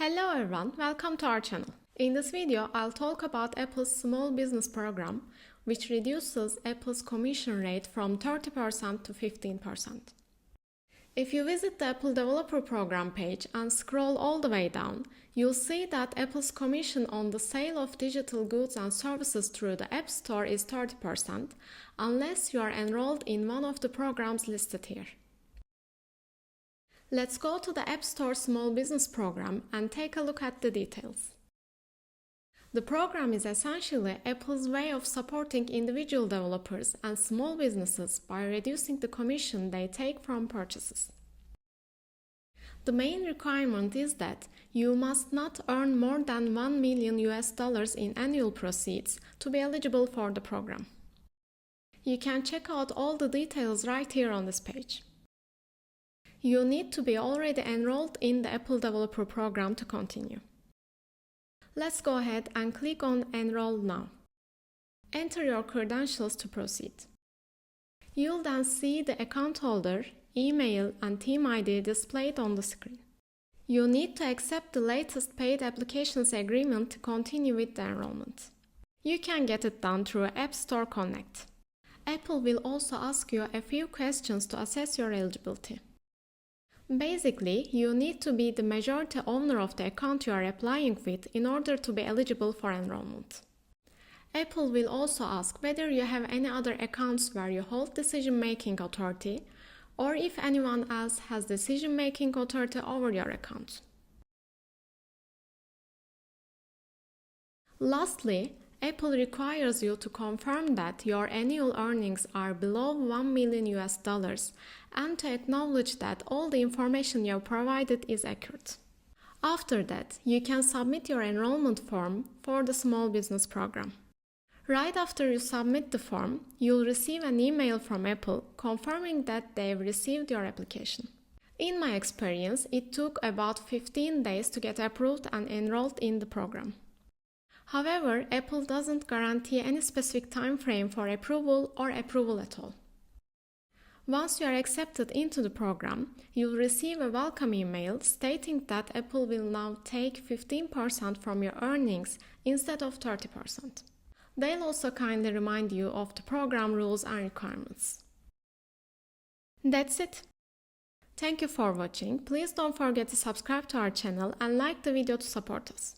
Hello everyone, welcome to our channel. In this video, I'll talk about Apple's small business program, which reduces Apple's commission rate from 30% to 15%. If you visit the Apple Developer Program page and scroll all the way down, you'll see that Apple's commission on the sale of digital goods and services through the App Store is 30%, unless you are enrolled in one of the programs listed here. Let's go to the App Store Small Business Program and take a look at the details. The program is essentially Apple's way of supporting individual developers and small businesses by reducing the commission they take from purchases. The main requirement is that you must not earn more than $1 million in annual proceeds to be eligible for the program. You can check out all the details right here on this page. You need to be already enrolled in the Apple Developer Program to continue. Let's go ahead and click on Enroll Now. Enter your credentials to proceed. You'll then see the account holder, email, and team ID displayed on the screen. You need to accept the latest paid applications agreement to continue with the enrollment. You can get it done through App Store Connect. Apple will also ask you a few questions to assess your eligibility. Basically, you need to be the majority owner of the account you are applying with in order to be eligible for enrollment. Apple will also ask whether you have any other accounts where you hold decision-making authority, or if anyone else has decision-making authority over your account. Lastly, Apple requires you to confirm that your annual earnings are below $1 million and to acknowledge that all the information you have provided is accurate. After that, you can submit your enrollment form for the small business program. Right after you submit the form, you'll receive an email from Apple confirming that they've received your application. In my experience, it took about 15 days to get approved and enrolled in the program. However, Apple doesn't guarantee any specific time frame for approval or approval at all. Once you are accepted into the program, you'll receive a welcome email stating that Apple will now take 15% from your earnings instead of 30%. They'll also kindly remind you of the program rules and requirements. That's it. Thank you for watching. Please don't forget to subscribe to our channel and like the video to support us.